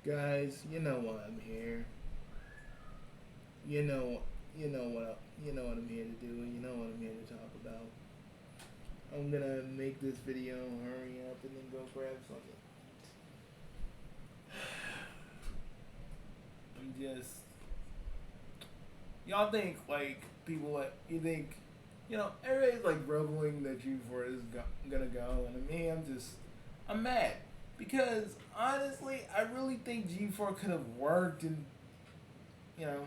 Guys, you know why I'm here. You know, you know what I'm here to do, and you know what I'm here to talk about. I'm gonna make this video, hurry up, and then go grab something. I'm just, y'all think like people like you think, everybody's like reveling that G4 is gonna go, and me, I'm mad because honestly, I really think G4 could have worked in, you know,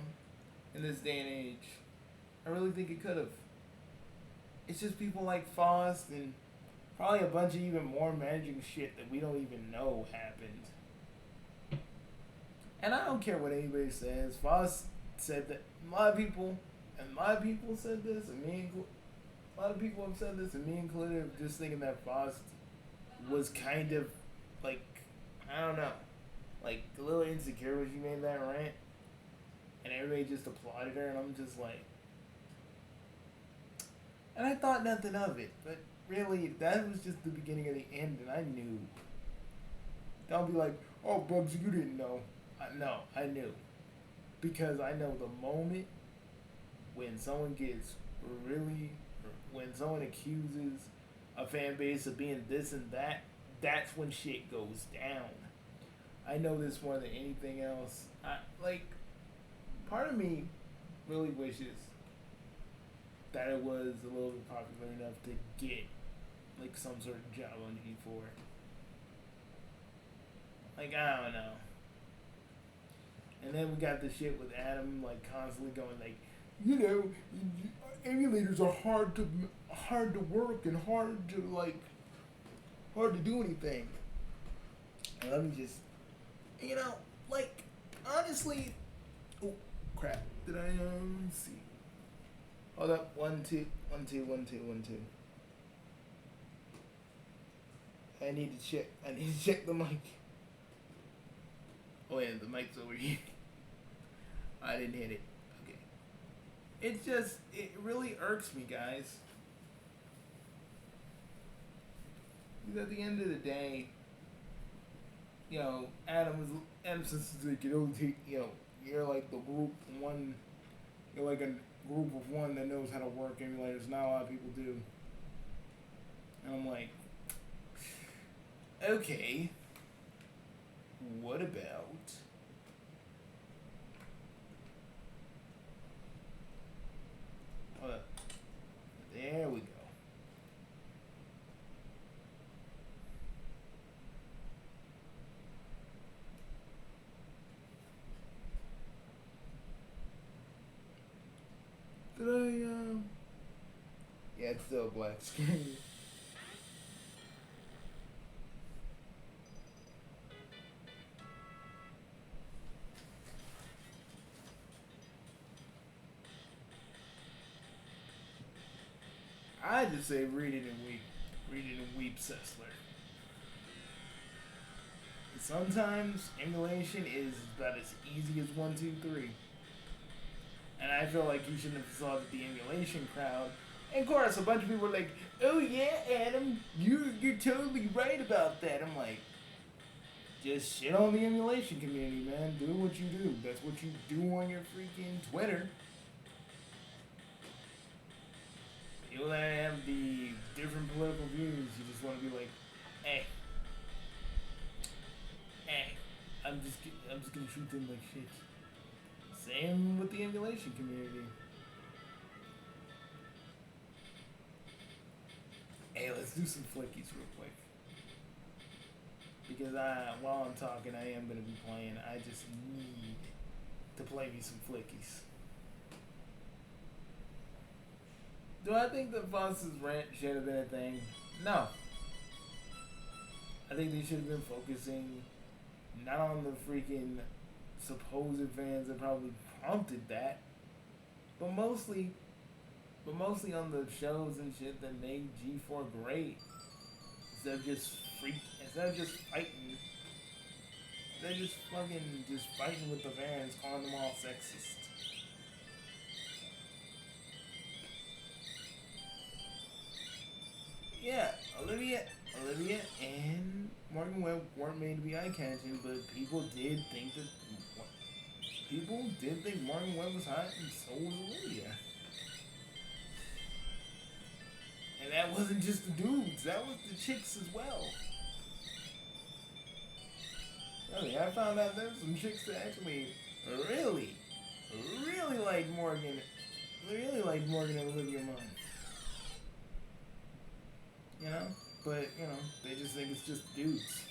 in this day and age. I really think it could have. It's just people like Faust and probably a bunch of even more magic shit that we don't even know happened. And I don't care what anybody says. Faust said that a lot of people, and a lot of people said this, and a lot of people have said this, and me included, of just thinking that Faust was kind of like, I don't know, like a little insecure when she made that rant, and everybody just applauded her, and I'm just like, and I thought nothing of it, but really, that was just the beginning of the end, and I knew. Don't be like, oh, Bugs, you didn't know. No, I knew. Because I know the moment when someone gets really, when someone accuses a fan base of being this and that, that's when shit goes down. I know this more than anything else. Like, part of me really wishes that it was a little bit popular enough to get like some sort of job on G4. Like, I don't know. And then we got the shit with Adam like constantly going like, you know, emulators are hard to work and hard to do anything. And let me just, like honestly, oh crap, did I see? Hold up, 1 2 1 2 1 2 1 2. I need to check. I need to check the mic. Oh yeah, the mic's over here. I didn't hit it. Okay. It really irks me, guys. Because at the end of the day, Adam says like it only take, you're like the group one, you're like a group of one that knows how to work emulators. Not a lot of people do. And I'm like, okay, what about there we go. Did I yeah, it's still a black screen. I just say read it and weep. Read it and weep, Sessler. Sometimes emulation is about as easy as 1 2 3. And I feel like you shouldn't have thought that the emulation crowd. And of course, a bunch of people were like, "Oh yeah, Adam, you're totally right about that." I'm like, just shit on the emulation community, man. Do what you do. That's what you do on your freaking Twitter. People that have the different political views, you just want to be like, eh, eh. I'm just gonna shoot them like shit. Same with the emulation community. Hey, let's do some flickies real quick. Because while I'm talking, I am gonna be playing. I just need to play me some flickies. Do I think that Foss's rant should have been a thing? No. I think they should have been focusing not on the freaking supposed fans that probably prompted that, but mostly on the shows and shit that made G4 great. Instead of just fighting, they're just fucking just fighting with the fans, calling them all sexist. Yeah, Olivia, and Morgan Webb weren't made to be eye catching, but people did think Morgan Webb was hot, and so was Olivia. And that wasn't just the dudes; that was the chicks as well. Really, I found out there were some chicks that actually really, really liked Morgan, and Olivia Munn. You know, but they just think it's just dudes.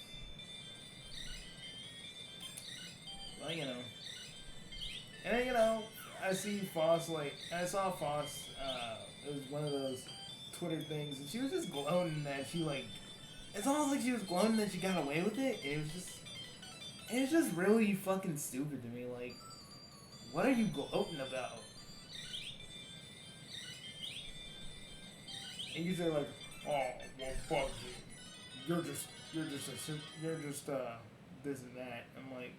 Well, and then, I saw Foss. It was one of those Twitter things, and she was just gloating that she like. It's almost like she was gloating that she got away with it. And it was just really fucking stupid to me. Like, what are you gloating about? And you say like, oh, well, fuck you. You're just this and that. I'm like,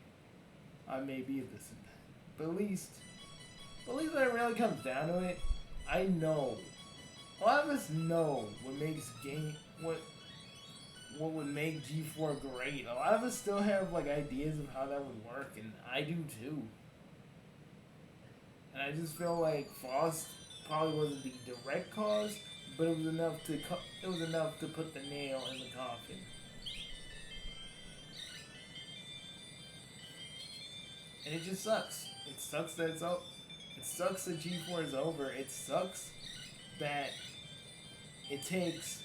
I may be this and that, but at least when it really comes down to it, I know. A lot of us know what would make G4 great. A lot of us still have like ideas of how that would work, and I do too. And I just feel like Frost probably wasn't the direct cause, but it was enough to put the nail in the coffin. And it just sucks. It sucks that it's out. It sucks that G4 is over. It sucks that it takes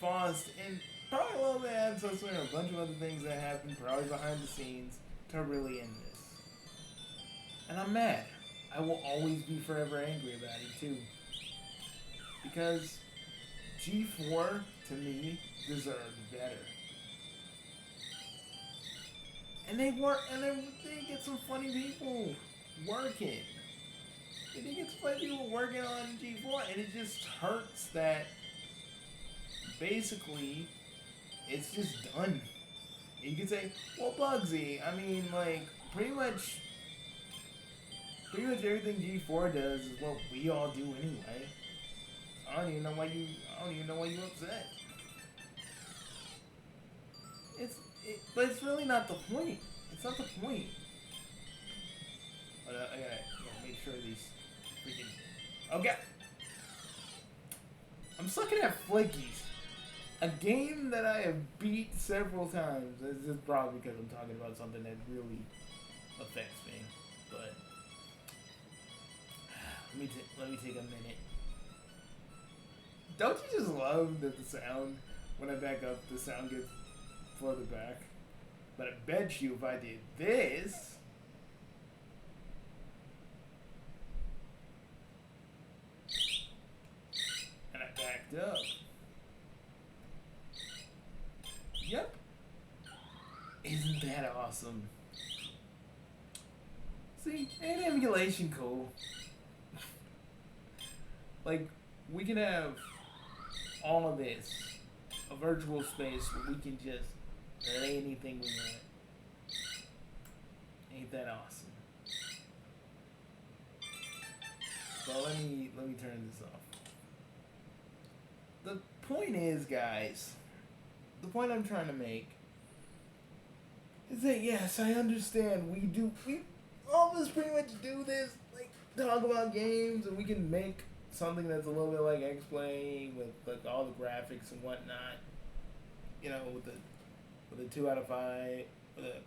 Faust and probably a little bit of ancestry and a bunch of other things that happen probably behind the scenes to really end this. And I'm mad. I will always be forever angry about it too. Because G4 to me deserved better. And they get some funny people working. They did get some funny people working on G4, and it just hurts that basically it's just done. You can say, well, Bugsy, I mean, like, pretty much everything G4 does is what we all do anyway. I don't even know why you upset. But it's really not the point. It's not the point. But I gotta make sure these freaking. Okay. I'm sucking at Flickies. A game that I have beat several times. This is probably because I'm talking about something that really affects me. But let me take a minute. Don't you just love that the sound, when I back up, the sound gets further back? But I bet you if I did this, and I backed up, yep, isn't that awesome? See, ain't emulation cool? Like, we can have all of this, a virtual space where we can just lay anything we want. Ain't that awesome? So let me turn this off. The point is, guys, the point I'm trying to make is that yes, I understand we all of us pretty much do this, like talk about games, and we can make something that's a little bit like X-Play with like all the graphics and whatnot. With a 2 out of 5, with a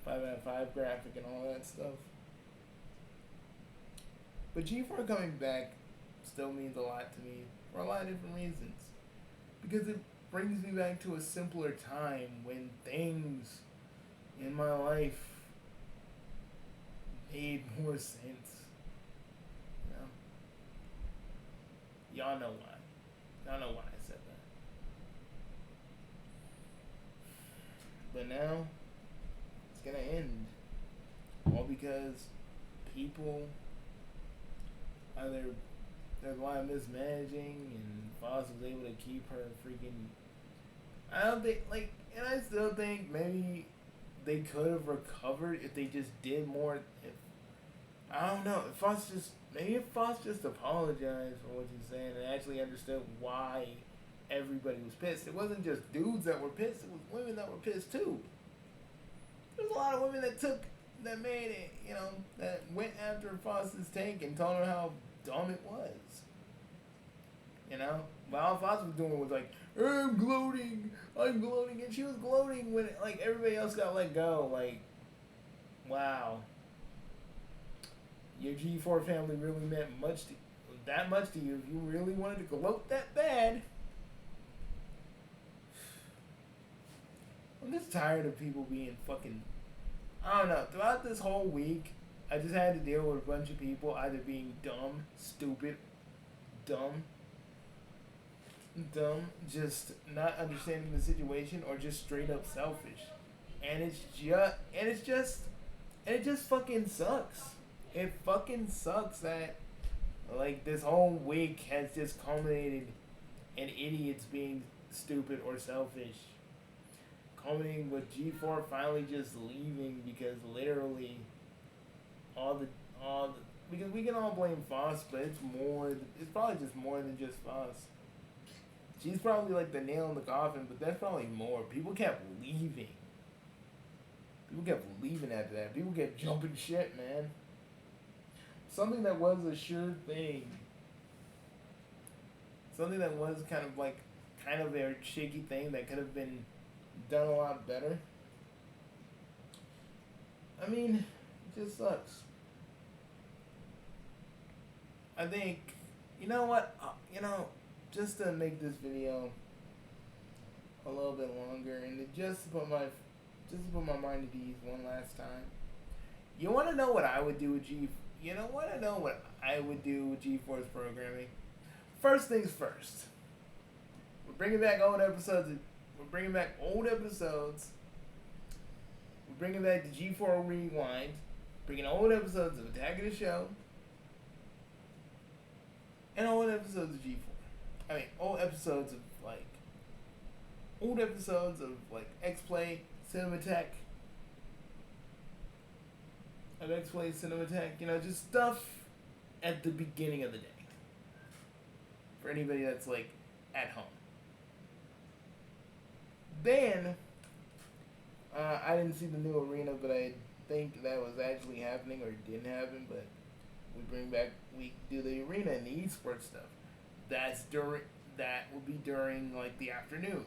5 out of 5 graphic and all that stuff. But G4 coming back still means a lot to me for a lot of different reasons. Because it brings me back to a simpler time when things in my life made more sense. Y'all know why. Y'all know why I said that. But now, it's gonna end. All because people, either there's a lot of mismanaging and Foss was able to keep her freaking. I don't think, and I still think maybe they could have recovered if they just did more. I don't know. Maybe if Foss just apologized for what he's saying and actually understood why everybody was pissed. It wasn't just dudes that were pissed, it was women that were pissed too. There's a lot of women that made it, that went after Foss's take and told her how dumb it was. But all Foss was doing was like, I'm gloating, and she was gloating when like everybody else got let go. Like, wow, your G4 family really meant that much to you. If you really wanted to gloat that bad. I'm just tired of people being fucking. I don't know. Throughout this whole week, I just had to deal with a bunch of people either being dumb, stupid, dumb, just not understanding the situation, or just straight up selfish. And it just fucking sucks. It fucking sucks that like this whole week has just culminated in idiots being stupid or selfish. Culminating with G4 finally just leaving because literally because we can all blame Foss, but it's probably just more than just Foss. She's probably like the nail in the coffin, but that's probably more. People kept leaving. After that. People kept jumping shit, man. Something that was a sure thing. Something that was kind of their shaky thing that could have been done a lot better. I mean, it just sucks. I think, you know what? Just to make this video a little bit longer and just to put my mind at ease one last time. You want to know what I would do with G4's programming? First things first. We're bringing back old episodes. We're bringing back the G4 Rewind. Bringing old episodes of Attack of the Show. And old episodes of G4. Old episodes of X-Play, Cinematech. Just stuff at the beginning of the day. For anybody that's at home. Then, I didn't see the new arena, but I think that was actually happening or didn't happen, but we do the arena and the esports stuff. That will be during the afternoon.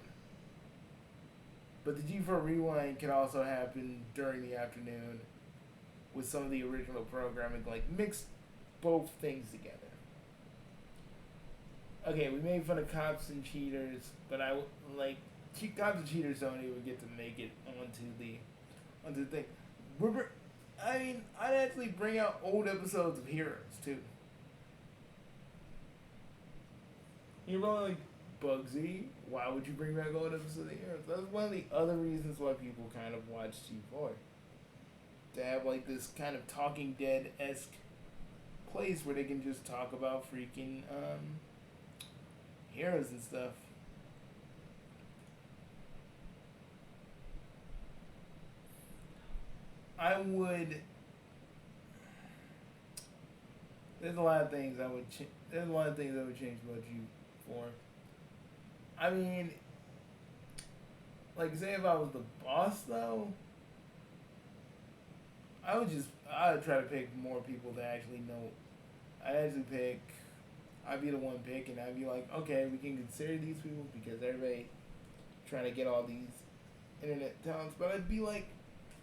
But the G4 Rewind can also happen during the afternoon with some of the original programming, mix both things together. Okay, we made fun of Cops and Cheaters, but Cops and Cheaters don't even get to make it onto the thing. I'd actually bring out old episodes of Heroes too. You're probably Bugsy, why would you bring back old episodes of Heroes? That's one of the other reasons why people kind of watch G4. To have this kind of Talking Dead-esque place where they can just talk about freaking heroes and stuff. There's a lot of things I would change about G4. Say if I was the boss though, I would try to pick more people that actually know. I'd be the one picking. I'd be like, okay, we can consider these people because everybody trying to get all these internet talents. But I'd be like,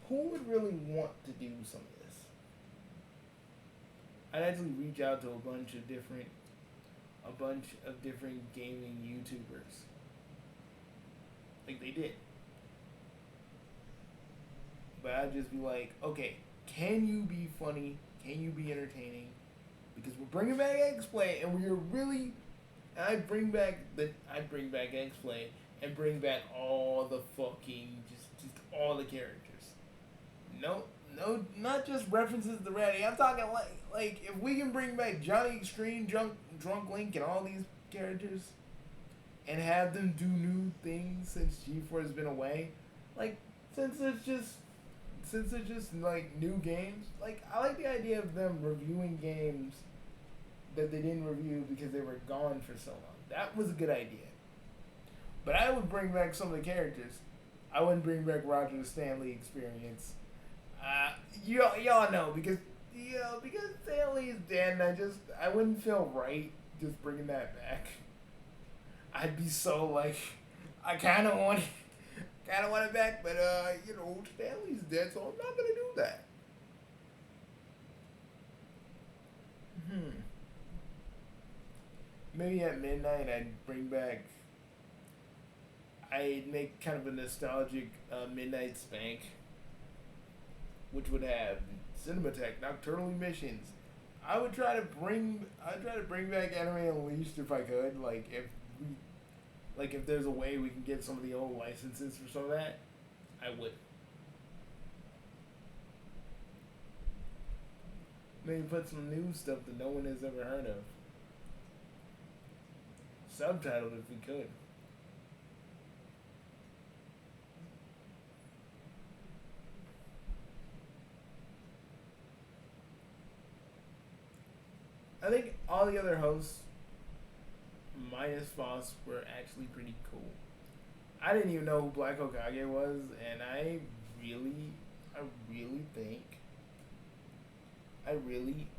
who would really want to do some of this? I'd actually reach out to a bunch of different gaming YouTubers. They did. But I'd just be like, okay, can you be funny? Can you be entertaining? Because we're bringing back X-Play, and I'd bring back X-Play and bring back all the fucking just all the characters. No, not just references to Ratty. I'm talking if we can bring back Johnny Extreme, Drunk Link, and all these characters, and have them do new things since G4 has been away, since it's just new games. I like the idea of them reviewing games that they didn't review because they were gone for so long. That was a good idea. But I would bring back some of the characters. I wouldn't bring back Roger the Stanley experience. Y'all know because Stanley is dead, and I wouldn't feel right just bringing that back. I'd be so like, I kind of want it back, but Stanley's dead, so I'm not gonna do that. Maybe at midnight I'd make kind of a nostalgic midnight spank, which would have Cinematech Nocturnal Emissions. I'd try to bring back Anime Unleashed if I could. If there's a way we can get some of the old licenses for some of that, I would. Maybe put some new stuff that no one has ever heard of. Subtitled if we could. I think all the other hosts, minus Foss, were actually pretty cool. I didn't even know who Black Hokage was, and I really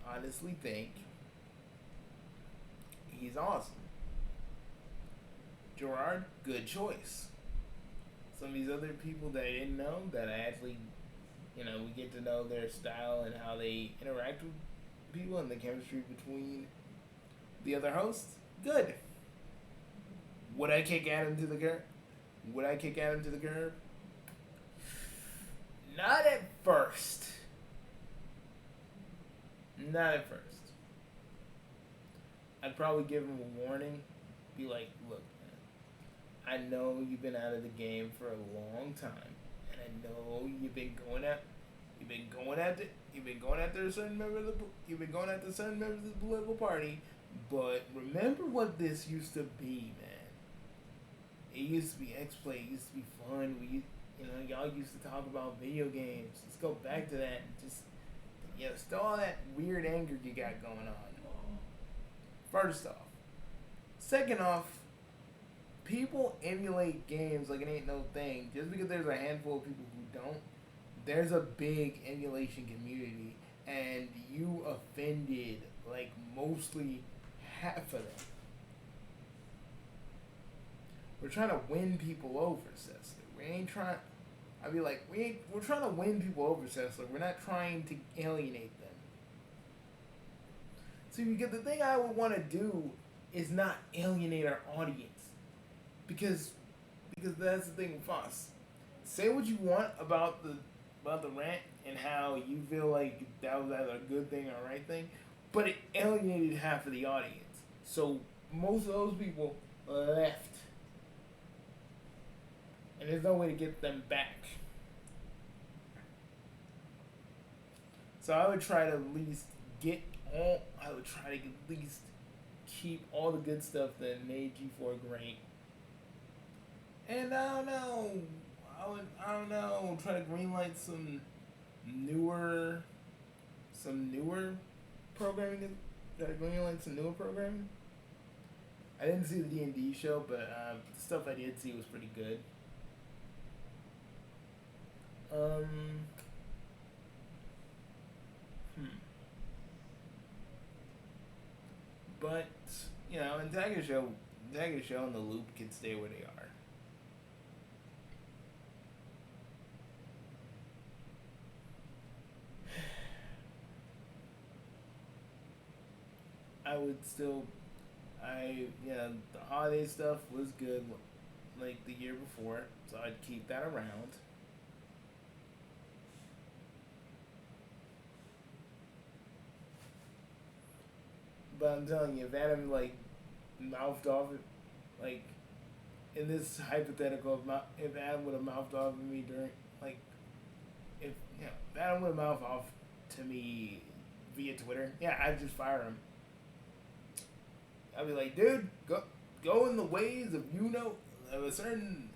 honestly think he's awesome. Gerard, good choice. Some of these other people that I didn't know, that I actually, we get to know their style and how they interact with people and the chemistry between the other hosts, good. Would I kick Adam to the curb? Not at first. I'd probably give him a warning. Be like, look, man, I know you've been out of the game for a long time, and I know you've been going after certain members of the political party, but remember what this used to be, man. It used to be X-Play. It used to be fun. Y'all used to talk about video games. Let's go back to that and just, still all that weird anger you got going on. First off. Second off, people emulate games like it ain't no thing. Just because there's a handful of people who don't, there's a big emulation community, and you offended like mostly half of them. We're trying to win people over, Cecily. We're trying to win people over, Cecily. We're not trying to alienate them. See, because the thing I would want to do is not alienate our audience. Because that's the thing with Foss. Say what you want about the rant and how you feel like that was either a good thing or a right thing, but it alienated half of the audience. So most of those people left. And there's no way to get them back. So I would try to at least keep all the good stuff that made G4 great. And I don't know, try to greenlight some newer programming. I didn't see the D&D show, but the stuff I did see was pretty good. But and Tiger Show and the Loop can stay where they are. The holiday stuff was good, like the year before, so I'd keep that around. But I'm telling you, if Adam mouthed off, in this hypothetical, if Adam would have mouthed off at me during if Adam would have mouthed off to me via Twitter, I'd just fire him. I'd be like, dude, go in the ways of a certain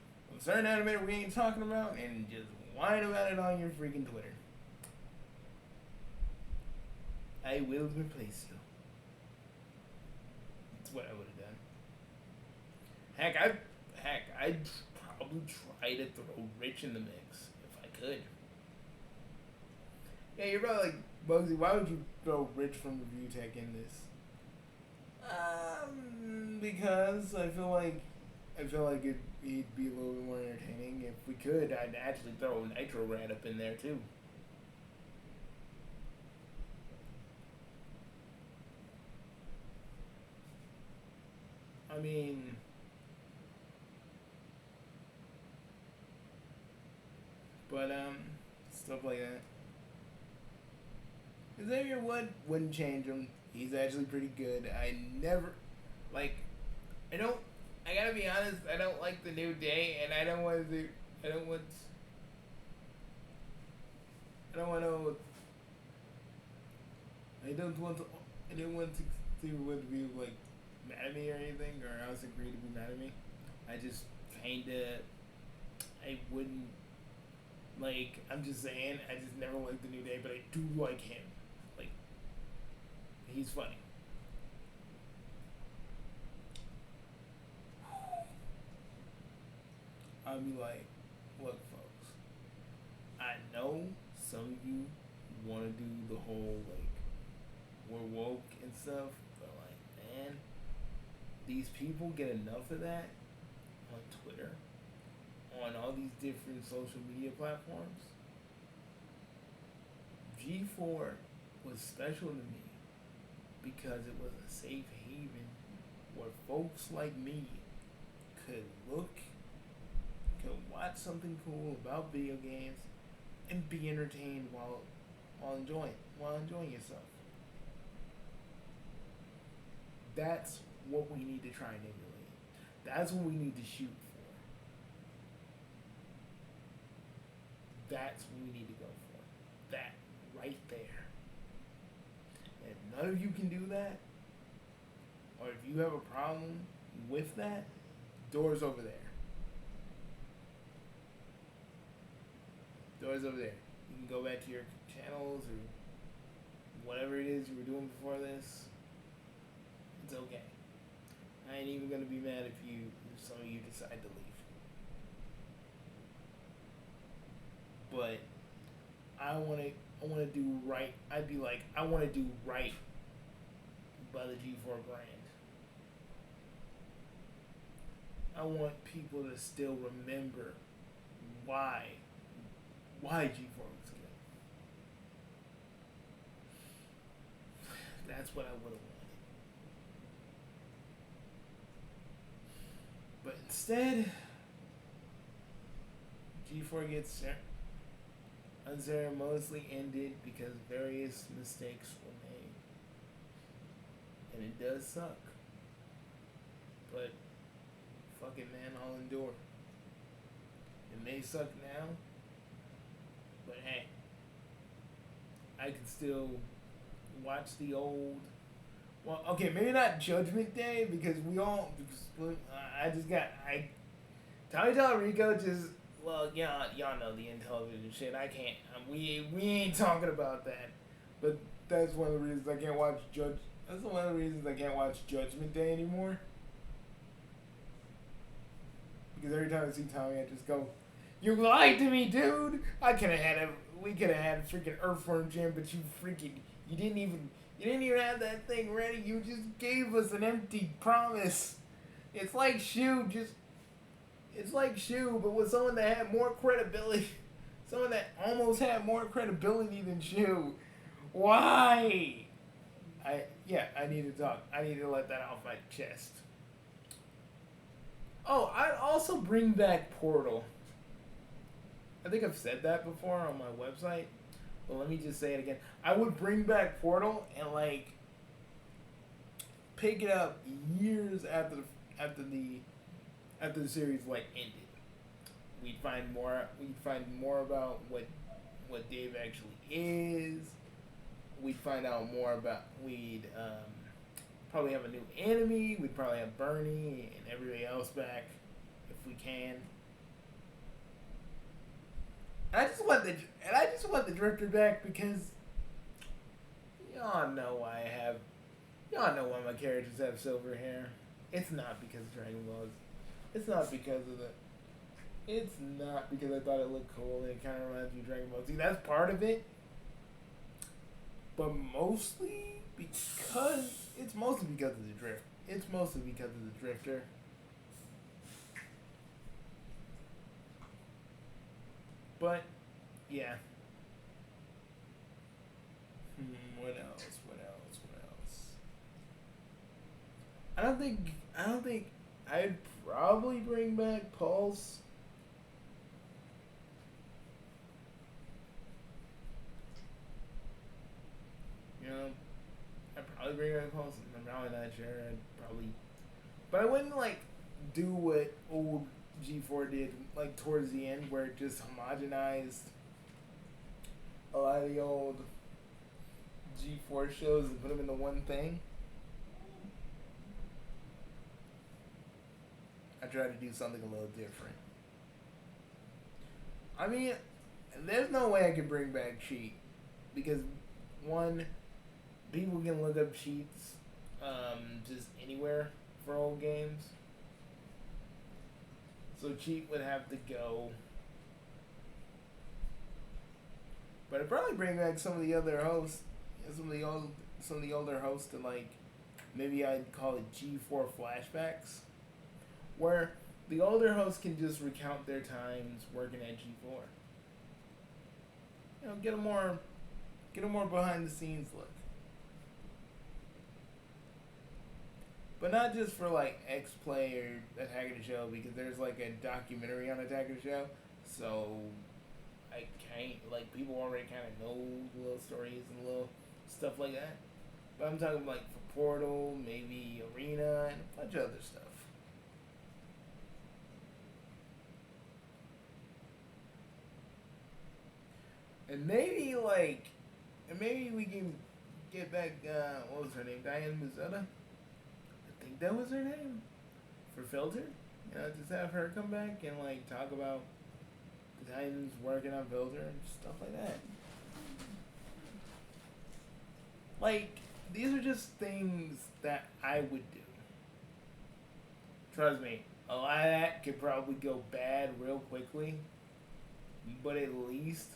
animator we ain't talking about, and just whine about it on your freaking Twitter. I will replace you. That's what I would have done. heck, I'd probably try to throw Rich in the mix if I could. Yeah, you're probably like, Bugsy, why would you throw Rich from Review Tech in this? Because I feel like he'd be a little bit more entertaining. If we could, I'd actually throw Nitro Rat up in there too. I mean, but stuff like that. Xavier wouldn't change him. He's actually pretty good. I never, like, I don't. I gotta be honest. I don't like the New Day, and I don't want to. I don't want. I don't want to. I don't want to. I don't want to would be like mad at me or anything, or else agree to be mad at me. I just kinda. I wouldn't. Like, I'm just saying. I just never liked the New Day, but I do like him. Like, he's funny. I'll be like, look, folks, I know some of you want to do the whole, like, we're woke and stuff, but, like, man, these people get enough of that on Twitter, on all these different social media platforms. G4 was special to me because it was a safe haven where folks like me could watch something cool about video games and be entertained while enjoying yourself. That's what we need to try and emulate. That's what we need to shoot for. That's what we need to go for. That right there. And if none of you can do that, or if you have a problem with that, doors over there. Doors over there. You can go back to your channels or whatever it is you were doing before this. It's okay. I ain't even gonna be mad if some of you decide to leave. But I wanna do right. I'd be like, I wanna do right by the G4 brand. I want people to still remember why G4 was good. That's what I would have wanted. But instead, G4 gets unceremoniously ended because various mistakes were made. And it does suck. But fuck it, man, I'll endure. It may suck now, but hey, I can still watch the old. Well, okay, maybe not Judgment Day because we all. Tommy Tallarico just. Well, y'all know the Intellivision shit. I can't. We ain't talking about that. But that's one of the reasons I can't watch That's one of the reasons I can't watch Judgment Day anymore. Because every time I see Tommy, I just go, "You lied to me, dude. We could have had a freaking Earthworm Jim, but you didn't even have that thing ready. You just gave us an empty promise. It's like Shu, but with someone that had more credibility, someone that almost had more credibility than Shu. Why? I need to talk. I need to let that off my chest. Oh, I'd also bring back Portal. I think I've said that before on my website, but let me just say it again. I would bring back Portal and pick it up years after the series ended. We'd find more about what Dave actually is. We'd find out more about. We'd probably have a new enemy. We'd probably have Bernie and everybody else back if we can. I just want the Drifter back because y'all know why my characters have silver hair. It's not because of Dragon Balls. It's not because of the. It's not because I thought it looked cool and it kind of reminds me of Dragon Ball Z. That's part of it, but mostly because it's mostly because of the drift. It's mostly because of the drifter. But yeah. What else? What else? What else? I don't think. I don't think. I'd probably bring back Pulse. You know, I'd probably bring back Pulse. I'm probably not sure. I'd probably, but I wouldn't like do what old G4 did like towards the end, where it just homogenized a lot of the old G4 shows and put them into one thing. I try to do something a little different. I mean, there's no way I can bring back Cheat because one, people can look up cheats just anywhere for old games. So Cheat would have to go. But I'd probably bring back some of the other hosts, some of the older hosts, to like maybe I'd call it G4 flashbacks, where the older hosts can just recount their times working at G4. You know, get a more behind the scenes look. But not just for like X Play or Attack of the Show, because there's like a documentary on Attack of the Show, so I can't, like, people already kind of know little stories and little stuff like that. But I'm talking like for Portal, maybe Arena, and a bunch of other stuff. And maybe like, and maybe we can get back. What was her name? Diane Muzetta. I think that was her name for Filter. You know, just have her come back and like talk about the Titans working on Filter and stuff like that. Like, these are just things that I would do. Trust me, a lot of that could probably go bad real quickly, but at least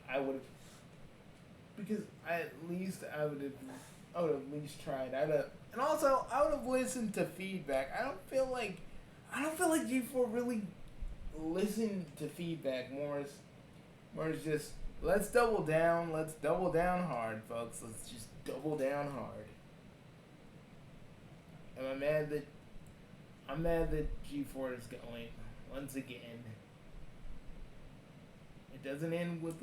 I would have, because I would have at least tried. And also I would have listened to feedback. I don't feel like G4 really listened to feedback. More as just let's double down hard, folks. Let's just double down hard. And I'm mad that G4 is going once again. It doesn't end with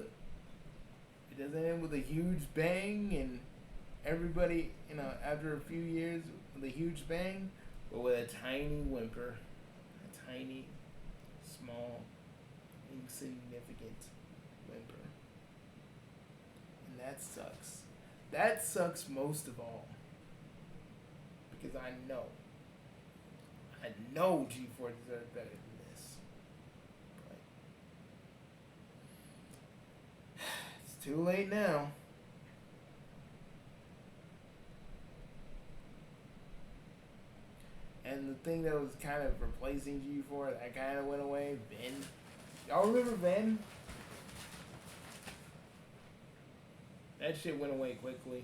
a huge bang and everybody, you know, after a few years with a huge bang, but with a tiny whimper, a tiny, small, insignificant whimper, and that sucks. That sucks most of all because I know G4 deserves better than this, but it's too late now. And the thing that was kind of replacing G4 that kind of went away, Ven. Y'all remember Ven? That shit went away quickly.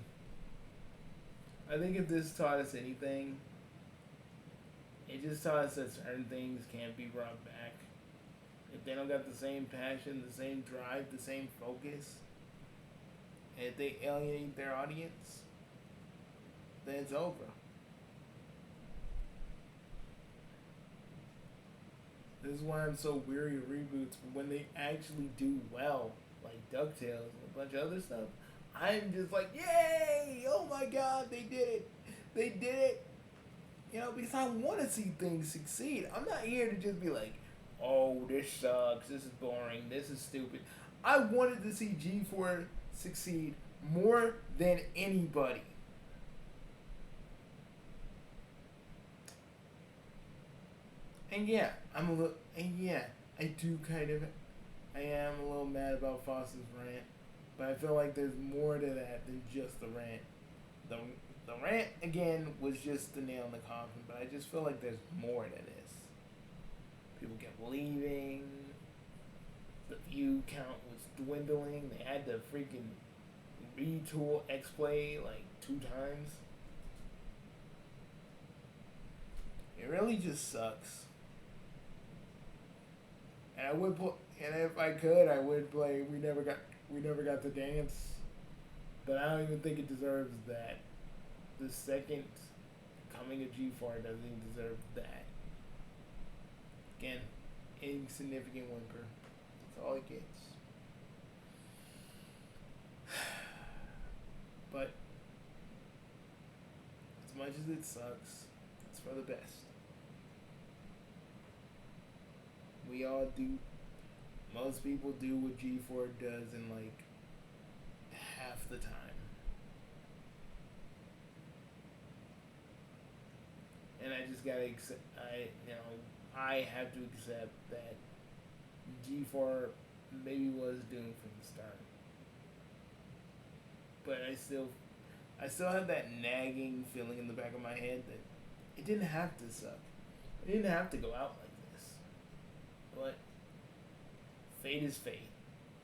I think if this taught us anything, it just taught us that certain things can't be brought back. If they don't got the same passion, the same drive, the same focus, and if they alienate their audience, then it's over. This is why I'm so weary of reboots. But when they actually do well, like DuckTales and a bunch of other stuff, I'm just like, yay! Oh my god, they did it! They did it! You know, because I want to see things succeed. I'm not here to just be like, oh, this sucks, this is boring, this is stupid. I wanted to see G4 succeed more than anybody. And yeah, I do kind of, I am a little mad about Foster's rant, but I feel like there's more to that than just the rant. The, the rant, again, was just the nail in the coffin, but I just feel like there's more to this. People kept leaving. The view count was dwindling. They had to freaking retool X-Play like 2 times. It really just sucks. And I would put, and if I could, I would play. We never got to dance, but I don't even think it deserves that. The second coming of G4 doesn't even deserve that. Again, insignificant whimper. That's all it gets. But as much as it sucks, it's for the best. We all do. Most people do what G4 does in like half the time. And I just gotta accept. I have to accept that G4 maybe was doomed from the start. But I still have that nagging feeling in the back of my head that it didn't have to suck. It didn't have to go out like this. But fate is fate,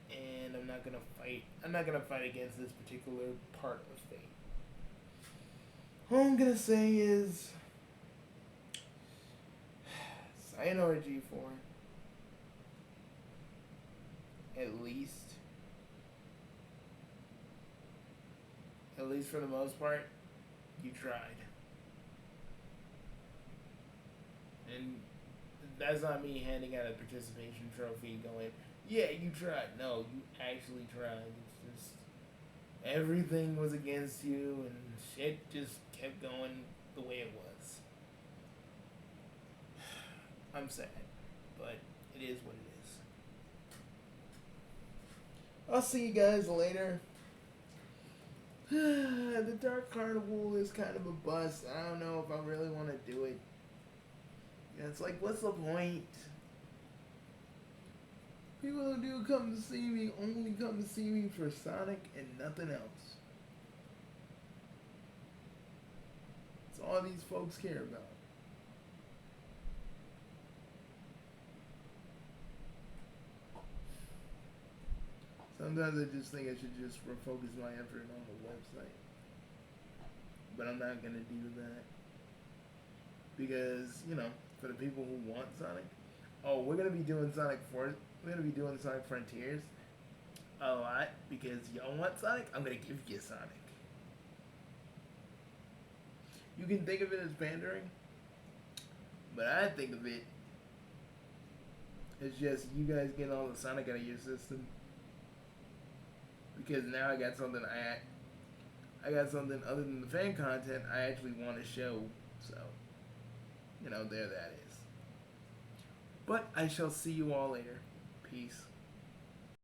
and I'm not gonna fight. I'm not gonna fight against this particular part of fate. All I'm gonna say is, sayonara G4. At least for the most part, you tried. And that's not me handing out a participation trophy going, yeah, you tried. No, you actually tried. It's just everything was against you and shit just kept going the way it was. I'm sad, but it is what it is. I'll see you guys later. The Dark Carnival is kind of a bust. I don't know if I really want to do it. Yeah, it's like, what's the point? People who do come to see me only come to see me for Sonic and nothing else. That's all these folks care about. Sometimes I just think I should just refocus my effort on the website. But I'm not going to do that. Because, for the people who want Sonic, we're going to be doing Sonic Frontiers a lot because y'all want Sonic. I'm going to give you Sonic. You can think of it as pandering, but I think of it as just you guys getting all the Sonic out of your system. Because now I got something other than the fan content I actually want to show. So, there that is. But I shall see you all later. Peace.